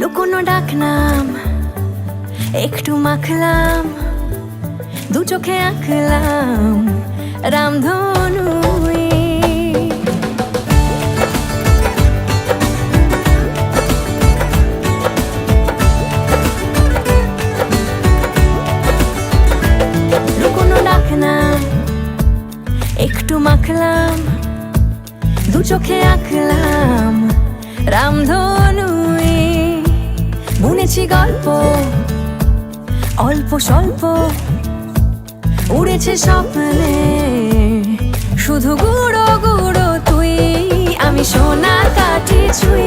লুকোনো ডাক নাম একটু মাখলাম, দু চোখে আঁকলাম রামধনু। লুকোনো ডাক নাম একটু মাখলাম, দু চোখে আঁকলাম রামধনু। বুনেছি গল্প অল্প স্বল্প, উড়েছে স্বপ্নে শুধু গুঁড়ো গুঁড়ো তুই। আমি সোনার কাঠি ছুঁই